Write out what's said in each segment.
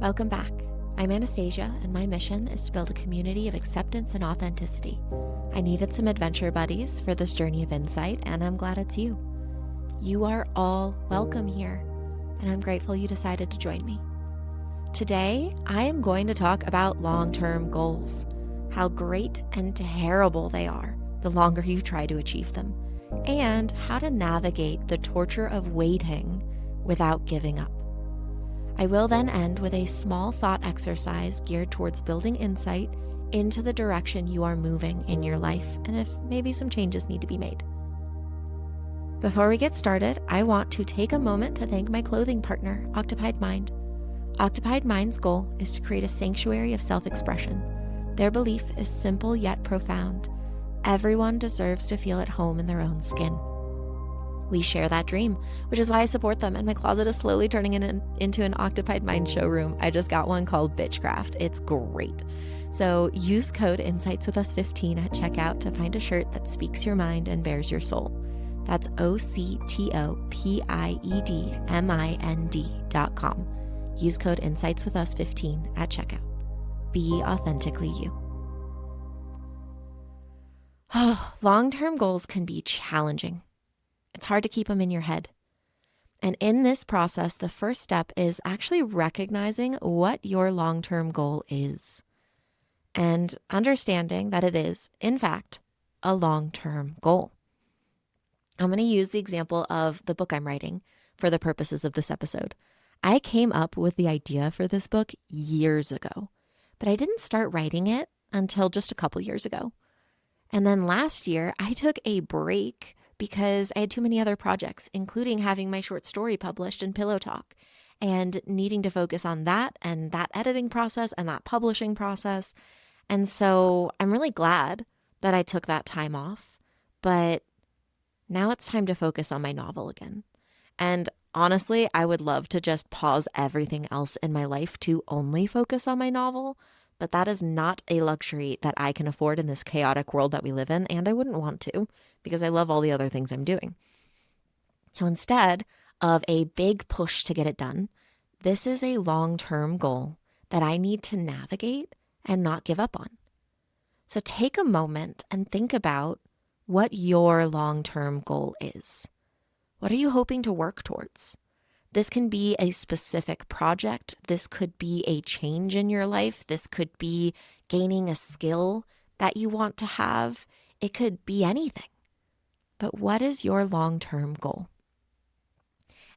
Welcome back. I'm Anastasia, and my mission is to build a community of acceptance and authenticity. I needed some adventure buddies for this journey of insight, and I'm glad it's you. You are all welcome here, and I'm grateful you decided to join me. Today, I am going to talk about long-term goals, how great and terrible they are the longer you try to achieve them, and how to navigate the torture of waiting without giving up. I will then end with a small thought exercise geared towards building insight into the direction you are moving in your life, and if maybe some changes need to be made. Before we get started, I want to take a moment to thank my clothing partner, Occupied Mind. Occupied Mind's goal is to create a sanctuary of self-expression. Their belief is simple yet profound. Everyone deserves to feel at home in their own skin. We share that dream, which is why I support them, and my closet is slowly turning into an Occupied Mind showroom. I just got one called Bitchcraft. It's great. So use code InsightsWithUs15 at checkout to find a shirt that speaks your mind and bears your soul. That's OCTOPIEDMIND.com. Use code InsightsWithUs15 at checkout. Be authentically you. Long-term goals can be challenging. It's hard to keep them in your head. And in this process, the first step is actually recognizing what your long-term goal is and understanding that it is, in fact, a long-term goal. I'm going to use the example of the book I'm writing for the purposes of this episode. I came up with the idea for this book years ago, but I didn't start writing it until just a couple years ago. And then last year, I took a break because I had too many other projects, including having my short story published in Pillow Talk and needing to focus on that and that editing process and that publishing process. And so I'm really glad that I took that time off, but now it's time to focus on my novel again. And honestly, I would love to just pause everything else in my life to only focus on my novel, but that is not a luxury that I can afford in this chaotic world that we live in, and I wouldn't want to because I love all the other things I'm doing. So instead of a big push to get it done, this is a long-term goal that I need to navigate and not give up on. So take a moment and think about what your long-term goal is. What are you hoping to work towards? This can be a specific project. This could be a change in your life. This could be gaining a skill that you want to have. It could be anything. But what is your long-term goal?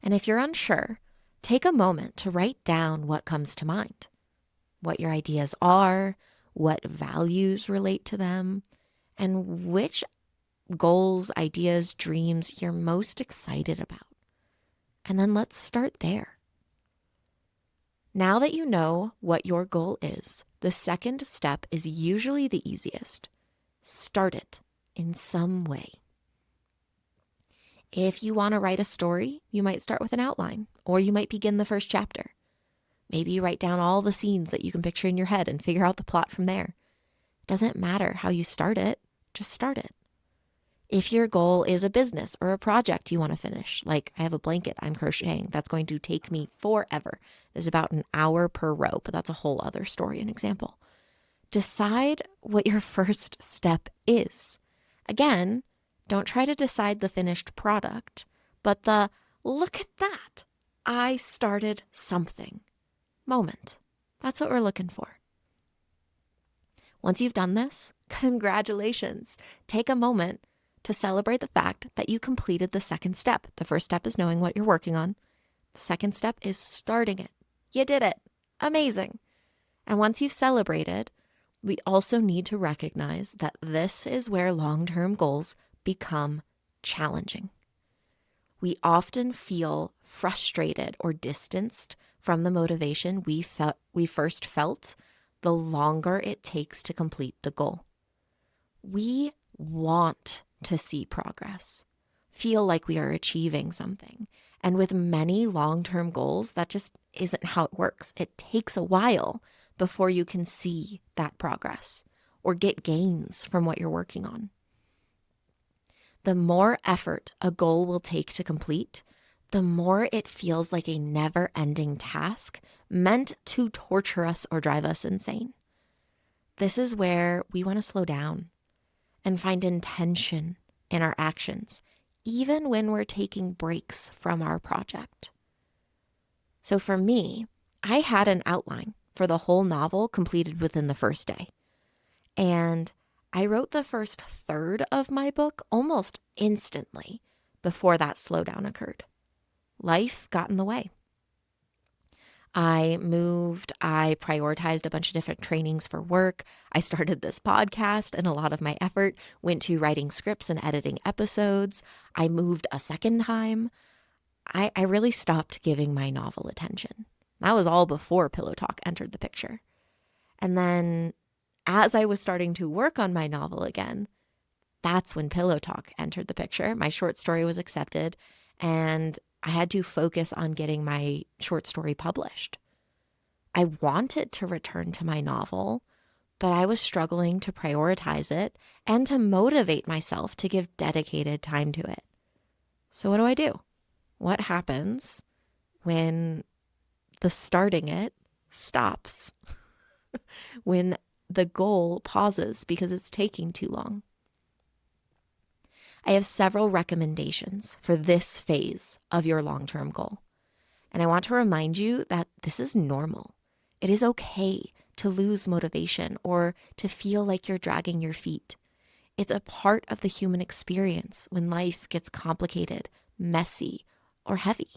And if you're unsure, take a moment to write down what comes to mind, what your ideas are, what values relate to them, and which goals, ideas, dreams you're most excited about. And then let's start there. Now that you know what your goal is, the second step is usually the easiest. Start it in some way. If you want to write a story, you might start with an outline, or you might begin the first chapter. Maybe you write down all the scenes that you can picture in your head and figure out the plot from there. It doesn't matter how you start it, just start it. If your goal is a business or a project you want to finish, like I have a blanket I'm crocheting that's going to take me forever. It's about an hour per row, but that's a whole other story and example. Decide what your first step is. Again, don't try to decide the finished product, but the look at that, I started something moment. That's what we're looking for. Once you've done this, congratulations. Take a moment to celebrate the fact that you completed the second step. The first step is knowing what you're working on. The second step is starting it. You did it. Amazing. And once you've celebrated, we also need to recognize that this is where long-term goals become challenging. We often feel frustrated or distanced from the motivation we first felt the longer it takes to complete the goal. We want to see progress, feel like we are achieving something. And with many long-term goals, that just isn't how it works. It takes a while before you can see that progress or get gains from what you're working on. The more effort a goal will take to complete, the more it feels like a never-ending task meant to torture us or drive us insane. This is where we want to slow down and find intention in our actions, even when we're taking breaks from our project. So for me, I had an outline for the whole novel completed within the first day. And I wrote the first third of my book almost instantly before that slowdown occurred. Life got in the way. I moved, I prioritized a bunch of different trainings for work. I started this podcast, and a lot of my effort went to writing scripts and editing episodes. I moved a second time. I really stopped giving my novel attention. That was all before Pillow Talk entered the picture. And then as I was starting to work on my novel again, that's when Pillow Talk entered the picture. My short story was accepted, and I had to focus on getting my short story published. I wanted to return to my novel, but I was struggling to prioritize it and to motivate myself to give dedicated time to it. So what do? What happens when the starting it stops? When the goal pauses because it's taking too long? I have several recommendations for this phase of your long-term goal. And I want to remind you that this is normal. It is okay to lose motivation or to feel like you're dragging your feet. It's a part of the human experience when life gets complicated, messy, or heavy.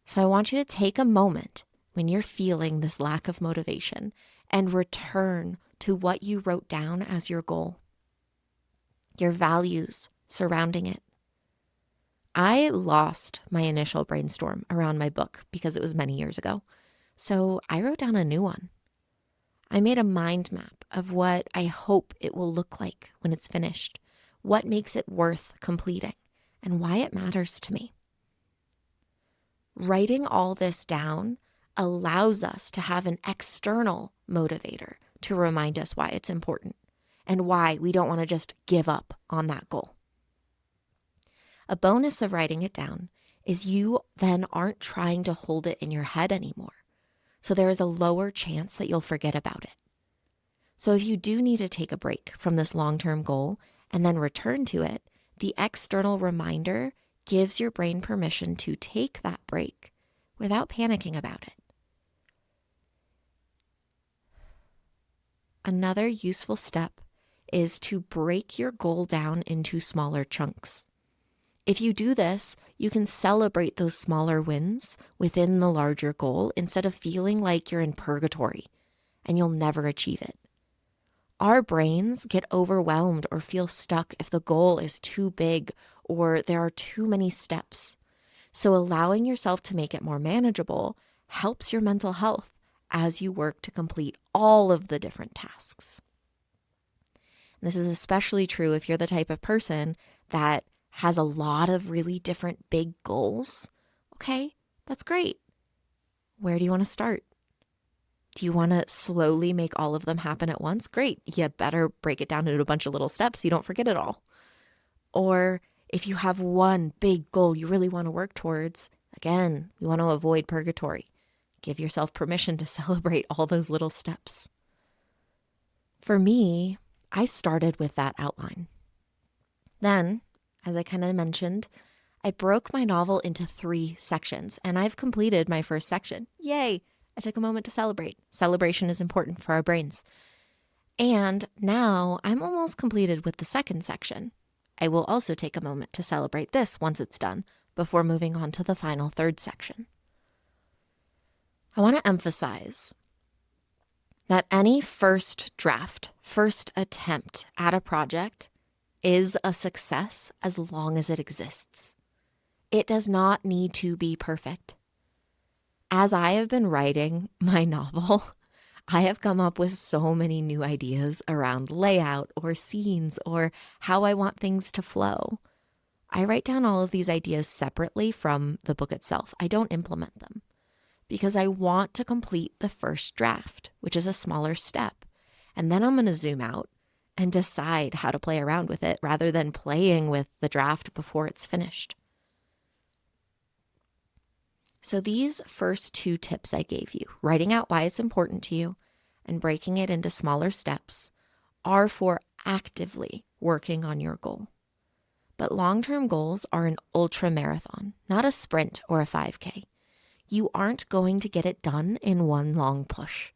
So I want you to take a moment when you're feeling this lack of motivation and return to what you wrote down as your goal, your values surrounding it. I lost my initial brainstorm around my book because it was many years ago. So I wrote down a new one. I made a mind map of what I hope it will look like when it's finished, what makes it worth completing, and why it matters to me. Writing all this down allows us to have an external motivator to remind us why it's important and why we don't want to just give up on that goal. A bonus of writing it down is you then aren't trying to hold it in your head anymore. So there is a lower chance that you'll forget about it. So if you do need to take a break from this long-term goal and then return to it, the external reminder gives your brain permission to take that break without panicking about it. Another useful step is to break your goal down into smaller chunks. If you do this, you can celebrate those smaller wins within the larger goal instead of feeling like you're in purgatory and you'll never achieve it. Our brains get overwhelmed or feel stuck if the goal is too big or there are too many steps. So allowing yourself to make it more manageable helps your mental health as you work to complete all of the different tasks. And this is especially true if you're the type of person that has a lot of really different big goals. Okay, that's great. Where do you want to start? Do you want to slowly make all of them happen at once? Great. You better break it down into a bunch of little steps so you don't forget it all. Or if you have one big goal you really want to work towards, again, you want to avoid purgatory. Give yourself permission to celebrate all those little steps. For me, I started with that outline. Then, as I kind of mentioned, I broke my novel into 3 sections, and I've completed my first section. Yay! I took a moment to celebrate. Celebration is important for our brains. And now I'm almost completed with the second section. I will also take a moment to celebrate this once it's done before moving on to the final third section. I want to emphasize that any first draft, first attempt at a project is a success as long as it exists. It does not need to be perfect. As I have been writing my novel, I have come up with so many new ideas around layout or scenes or how I want things to flow. I write down all of these ideas separately from the book itself. I don't implement them because I want to complete the first draft, which is a smaller step. And then I'm going to zoom out and decide how to play around with it rather than playing with the draft before it's finished. So these first two tips I gave you, writing out why it's important to you and breaking it into smaller steps, are for actively working on your goal. But long-term goals are an ultra marathon, not a sprint or a 5K. You aren't going to get it done in one long push.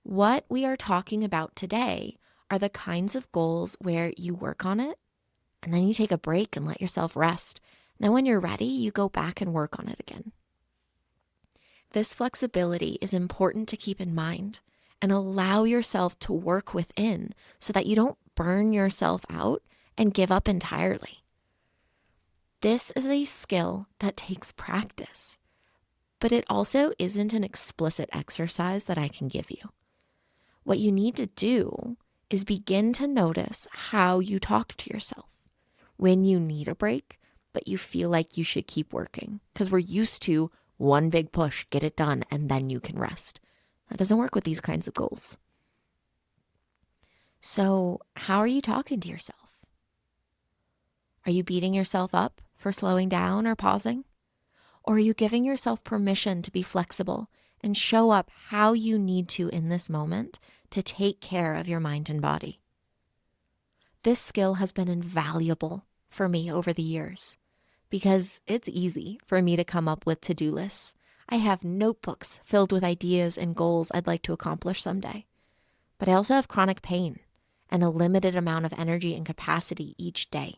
What we are talking about today are the kinds of goals where you work on it and then you take a break and let yourself rest. Then when you're ready, you go back and work on it again. This flexibility is important to keep in mind and allow yourself to work within so that you don't burn yourself out and give up entirely. This is a skill that takes practice, but it also isn't an explicit exercise that I can give you. What you need to do is begin to notice how you talk to yourself when you need a break, but you feel like you should keep working because we're used to one big push, get it done, and then you can rest. That doesn't work with these kinds of goals. So how are you talking to yourself? Are you beating yourself up for slowing down or pausing? Or are you giving yourself permission to be flexible and show up how you need to in this moment to take care of your mind and body? This skill has been invaluable for me over the years because it's easy for me to come up with to-do lists. I have notebooks filled with ideas and goals I'd like to accomplish someday. But I also have chronic pain and a limited amount of energy and capacity each day.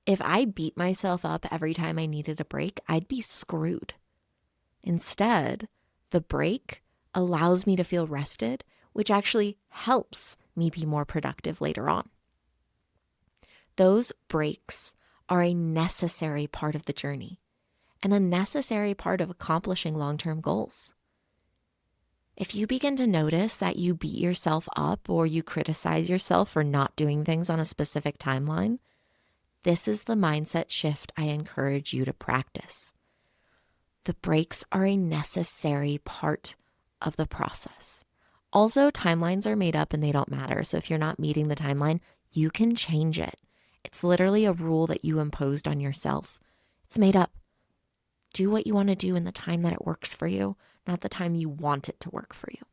If I beat myself up every time I needed a break, I'd be screwed. Instead, the break allows me to feel rested, which actually helps me be more productive later on. Those breaks are a necessary part of the journey and a necessary part of accomplishing long-term goals. If you begin to notice that you beat yourself up or you criticize yourself for not doing things on a specific timeline, this is the mindset shift I encourage you to practice. The breaks are a necessary part of the process. Also, timelines are made up and they don't matter. So if you're not meeting the timeline, you can change it. It's literally a rule that you imposed on yourself. It's made up. Do what you want to do in the time that it works for you, not the time you want it to work for you.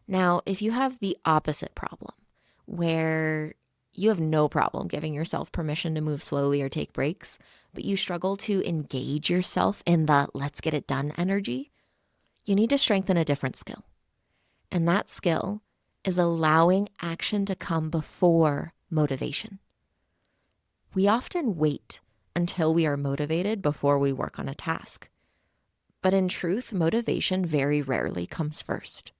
Now, if you have the opposite problem, where you have no problem giving yourself permission to move slowly or take breaks, but you struggle to engage yourself in the let's get it done energy, you need to strengthen a different skill. And that skill is allowing action to come before motivation. We often wait until we are motivated before we work on a task. But in truth, motivation very rarely comes first.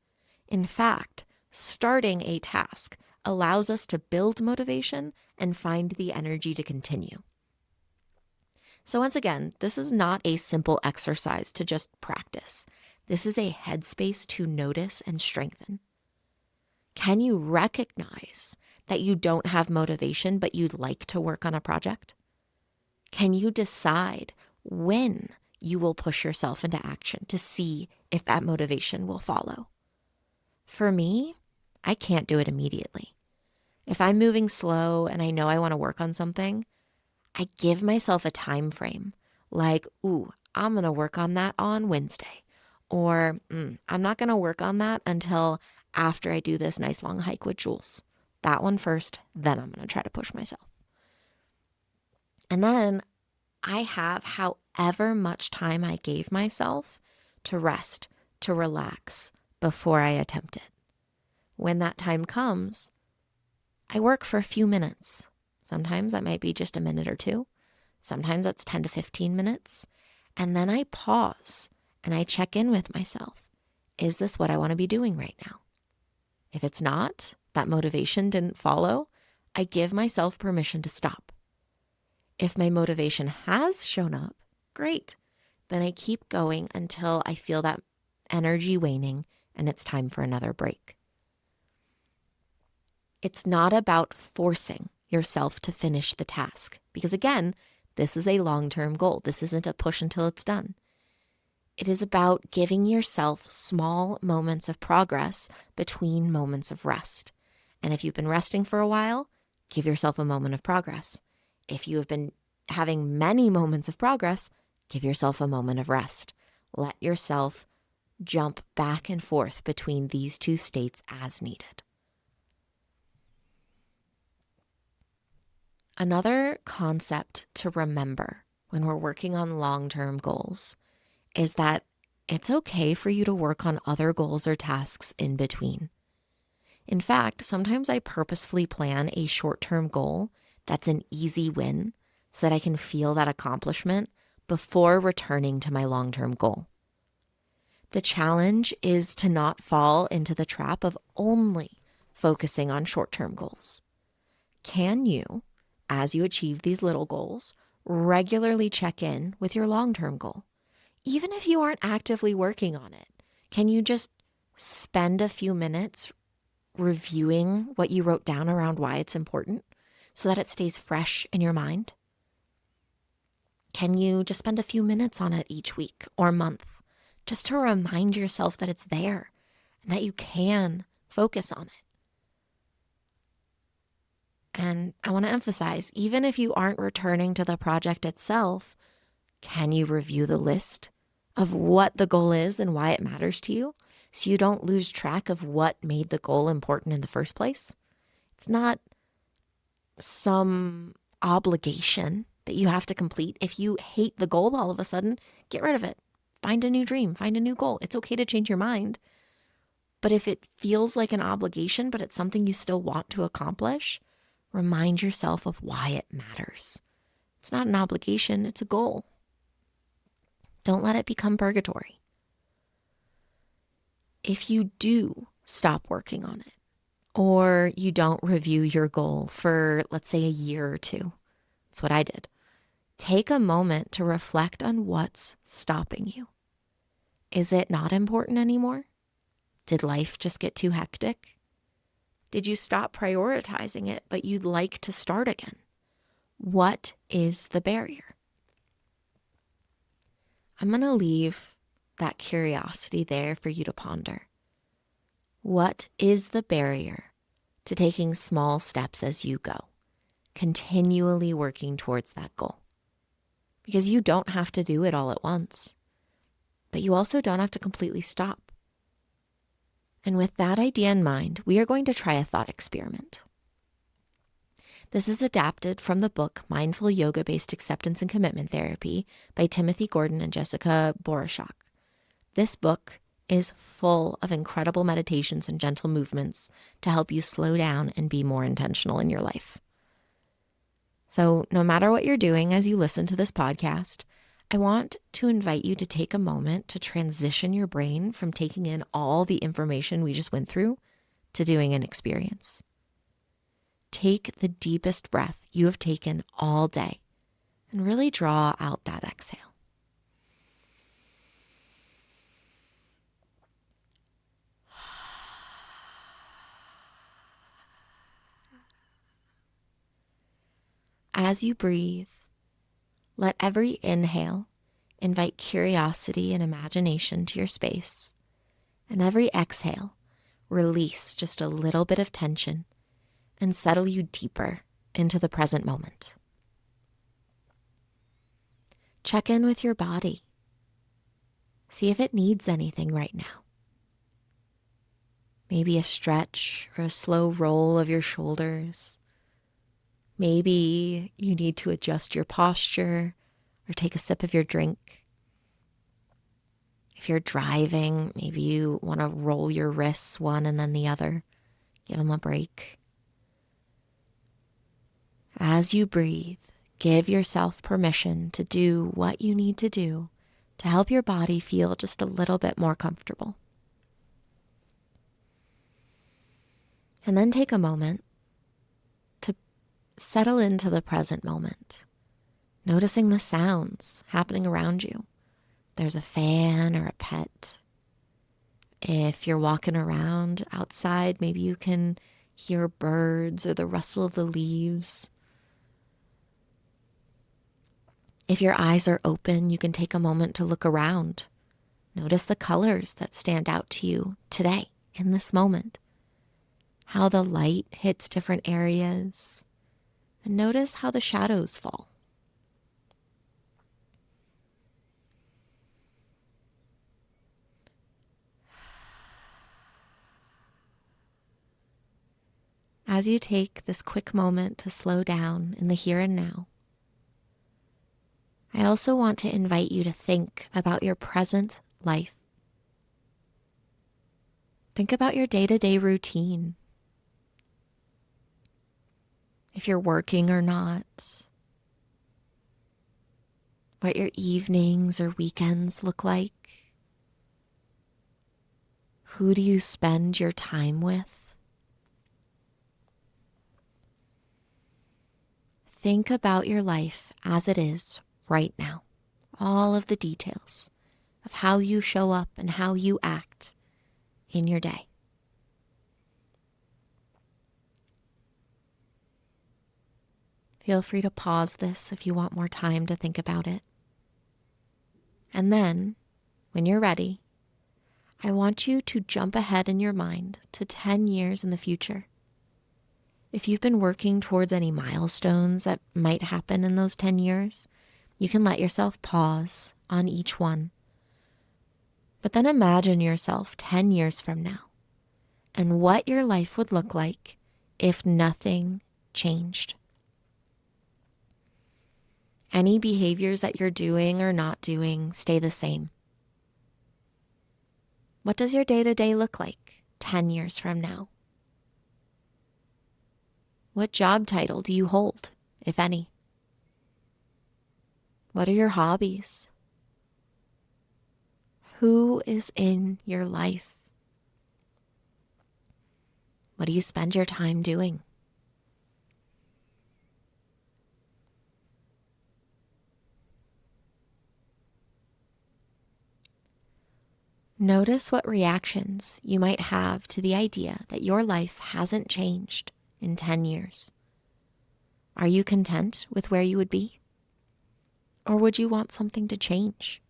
In fact, starting a task allows us to build motivation and find the energy to continue. So once again, this is not a simple exercise to just practice. This is a headspace to notice and strengthen. Can you recognize that you don't have motivation, but you'd like to work on a project? Can you decide when you will push yourself into action to see if that motivation will follow? For me, I can't do it immediately. If I'm moving slow and I know I want to work on something, I give myself a time frame like, I'm going to work on that on Wednesday. Or I'm not going to work on that until after I do this nice long hike with Jules. That one first, then I'm going to try to push myself. And then I have however much time I gave myself to rest, to relax before I attempt it. When that time comes, I work for a few minutes. Sometimes that might be just a minute or two. Sometimes that's 10 to 15 minutes. And then I pause and I check in with myself. Is this what I want to be doing right now? If it's not, that motivation didn't follow, I give myself permission to stop. If my motivation has shown up, great. Then I keep going until I feel that energy waning and it's time for another break. It's not about forcing yourself to finish the task because again, this is a long-term goal. This isn't a push until it's done. It is about giving yourself small moments of progress between moments of rest. And if you've been resting for a while, give yourself a moment of progress. If you have been having many moments of progress, Give yourself a moment of rest. Let yourself jump back and forth between these two states as needed. Another concept to remember when we're working on long-term goals is that it's okay for you to work on other goals or tasks in between. In fact, sometimes I purposefully plan a short-term goal that's an easy win so that I can feel that accomplishment before returning to my long-term goal. The challenge is to not fall into the trap of only focusing on short-term goals. Can you, as you achieve these little goals, regularly check in with your long-term goal? Even if you aren't actively working on it, can you just spend a few minutes reviewing what you wrote down around why it's important so that it stays fresh in your mind? Can you just spend a few minutes on it each week or month just to remind yourself that it's there and that you can focus on it? And I want to emphasize, even if you aren't returning to the project itself, can you review the list of what the goal is and why it matters to you so you don't lose track of what made the goal important in the first place? It's not some obligation that you have to complete. If you hate the goal all of a sudden, get rid of it. Find a new dream, find a new goal. It's okay to change your mind. But if it feels like an obligation, but it's something you still want to accomplish, remind yourself of why it matters. It's not an obligation, it's a goal. Don't let it become purgatory. If you do stop working on it, or you don't review your goal for, let's say, a year or two, that's what I did. Take a moment to reflect on what's stopping you. Is it not important anymore? Did life just get too hectic? Did you stop prioritizing it, but you'd like to start again? What is the barrier? I'm going to leave that curiosity there for you to ponder. What is the barrier to taking small steps as you go, continually working towards that goal? Because you don't have to do it all at once, but you also don't have to completely stop. And with that idea in mind, we are going to try a thought experiment. This is adapted from the book Mindful Yoga-Based Acceptance and Commitment Therapy by Timothy Gordon and Jessica Borashak. This book is full of incredible meditations and gentle movements to help you slow down and be more intentional in your life. So no matter what you're doing as you listen to this podcast, I want to invite you to take a moment to transition your brain from taking in all the information we just went through to doing an experience. Take the deepest breath you have taken all day and really draw out that exhale. As you breathe, let every inhale invite curiosity and imagination to your space, and every exhale release just a little bit of tension and settle you deeper into the present moment. Check in with your body. See if it needs anything right now. Maybe a stretch or a slow roll of your shoulders. Maybe you need to adjust your posture or take a sip of your drink. If you're driving, maybe you want to roll your wrists one and then the other. Give them a break. As you breathe, give yourself permission to do what you need to do to help your body feel just a little bit more comfortable. And then take a moment to settle into the present moment, noticing the sounds happening around you. There's a fan or a pet. If you're walking around outside, maybe you can hear birds or the rustle of the leaves. If your eyes are open, you can take a moment to look around. Notice the colors that stand out to you today, in this moment. How the light hits different areas. And notice how the shadows fall. as you take this quick moment to slow down in the here and now, I also want to invite you to think about your present life. Think about your day-to-day routine. If you're working or not, what your evenings or weekends look like. Who do you spend your time with? Think about your life as it is right now. All of the details of how you show up and how you act in your day. Feel free to pause this if you want more time to think about it. And then, when you're ready, I want you to jump ahead in your mind to 10 years in the future. If you've been working towards any milestones that might happen in those 10 years, you can let yourself pause on each one. But then imagine yourself 10 years from now and what your life would look like if nothing changed. Any behaviors that you're doing or not doing stay the same. What does your day-to-day look like 10 years from now? What job title do you hold, if any? What are your hobbies? Who is in your life? What do you spend your time doing? Notice what reactions you might have to the idea that your life hasn't changed in 10 years. Are you content with where you would be? Or would you want something to change?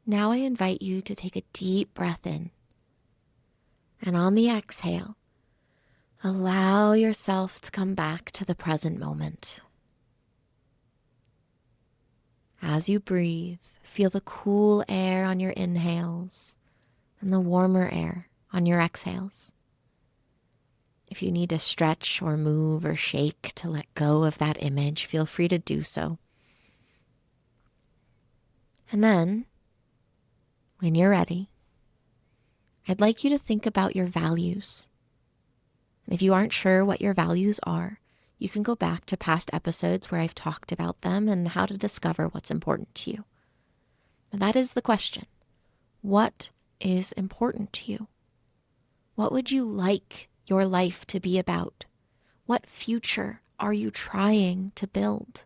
Now I invite you to take a deep breath in. And on the exhale, allow yourself to come back to the present moment. As you breathe, feel the cool air on your inhales and the warmer air on your exhales. If you need to stretch or move or shake to let go of that image, feel free to do so. And then, when you're ready, I'd like you to think about your values. And if you aren't sure what your values are, you can go back to past episodes where I've talked about them and how to discover what's important to you. And that is the question. What is important to you? What would you like your life to be about? What future are you trying to build?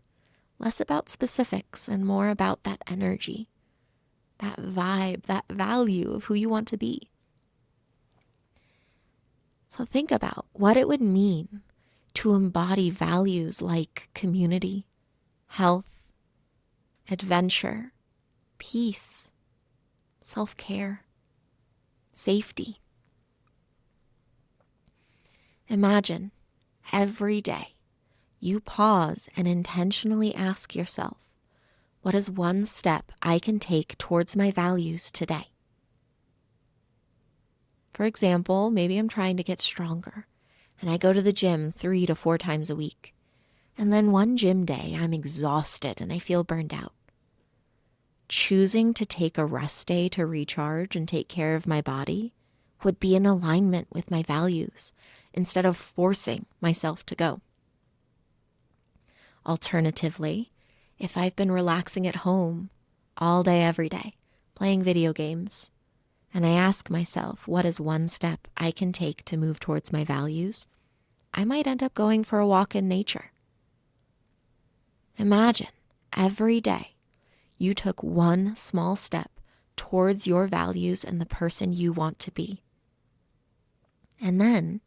Less about specifics and more about that energy, that vibe, that value of who you want to be. So think about what it would mean to embody values like community, health, adventure, peace, self-care, safety. Imagine every day you pause and intentionally ask yourself, what is one step I can take towards my values today? For example, maybe I'm trying to get stronger and I go to the gym 3 to 4 times a week. And then one gym day, I'm exhausted and I feel burned out. Choosing to take a rest day to recharge and take care of my body would be in alignment with my values instead of forcing myself to go. Alternatively, if I've been relaxing at home all day, every day, playing video games, and I ask myself, what is one step I can take to move towards my values? I might end up going for a walk in nature. Imagine every day you took one small step towards your values and the person you want to be. And then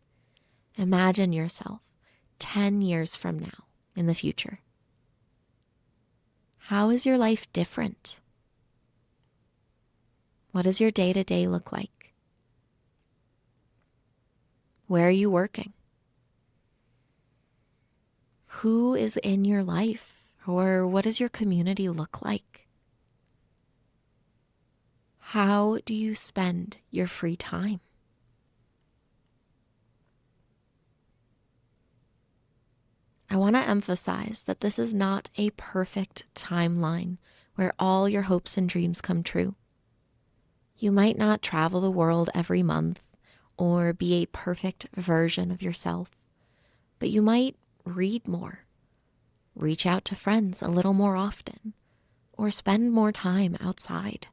imagine yourself 10 years from now in the future. How is your life different? What does your day-to-day look like? Where are you working? Who is in your life? Or what does your community look like? How do you spend your free time? I want to emphasize that this is not a perfect timeline where all your hopes and dreams come true. You might not travel the world every month or be a perfect version of yourself, but you might read more, reach out to friends a little more often, or spend more time outside.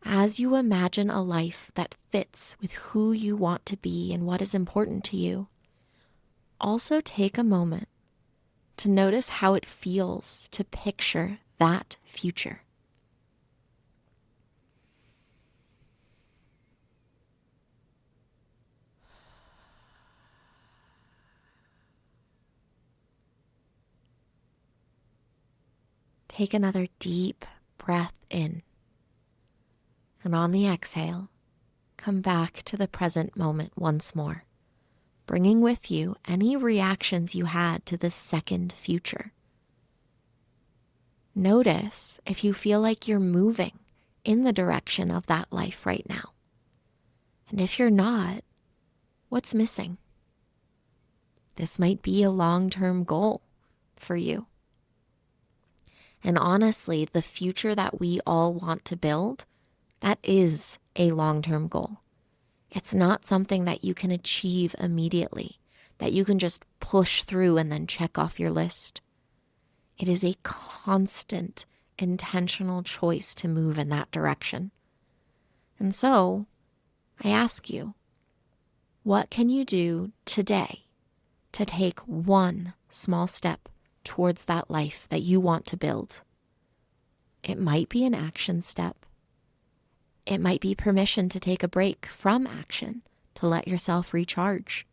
As you imagine a life that fits with who you want to be and what is important to you, also take a moment to notice how it feels to picture that future. Take another deep breath in, and on the exhale, come back to the present moment once more, bringing with you any reactions you had to this second future. Notice if you feel like you're moving in the direction of that life right now. And if you're not, what's missing? This might be a long-term goal for you. And honestly, the future that we all want to build, that is a long-term goal. It's not something that you can achieve immediately, that you can just push through and then check off your list. It is a constant, intentional choice to move in that direction. And so, I ask you, what can you do today to take one small step towards that life that you want to build? It might be an action step. It might be permission to take a break from action to let yourself recharge.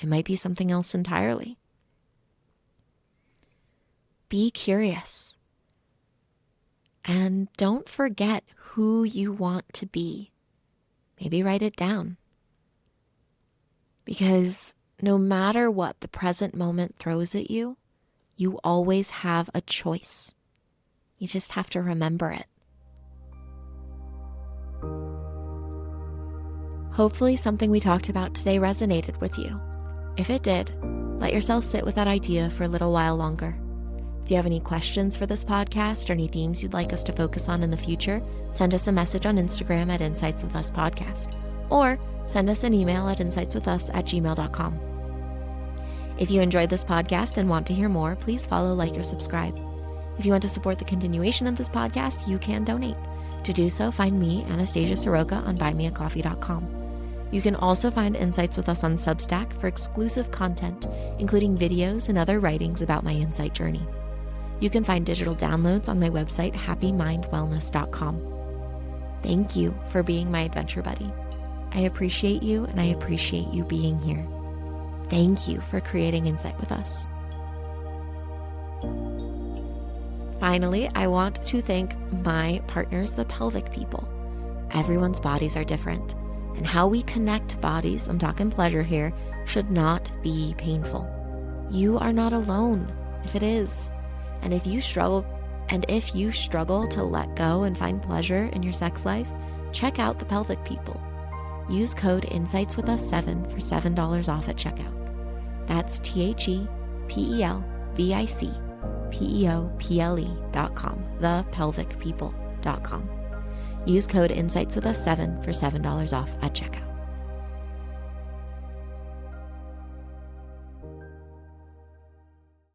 It might be something else entirely. Be curious. And don't forget who you want to be. Maybe write it down. Because no matter what the present moment throws at you, you always have a choice. You just have to remember it. Hopefully something we talked about today resonated with you. If it did, let yourself sit with that idea for a little while longer. If you have any questions for this podcast or any themes you'd like us to focus on in the future, send us a message on Instagram at Insights With Us Podcast, or send us an email at insightswithus@gmail.com. If you enjoyed this podcast and want to hear more, please follow, like, or subscribe. If you want to support the continuation of this podcast, you can donate. To do so, find me, Anastasia Soroka, on buymeacoffee.com. You can also find Insights With Us on Substack for exclusive content, including videos and other writings about my insight journey. You can find digital downloads on my website, happymindwellness.com. Thank you for being my adventure buddy. I appreciate you, and I appreciate you being here. Thank you for creating Insight With Us. Finally, I want to thank my partners, the pelvic people. Everyone's bodies are different, and how we connect bodies, I'm talking pleasure here, should not be painful. You are not alone if it is. And if you struggle to let go and find pleasure in your sex life, check out the pelvic people. Use code INSIGHTSWITHUS7 for $7 off at checkout. That's THEPELVICPEOPLE.com, thepelvicpeople.com. Use code INSIGHTSWITHUS7 for $7 off at checkout.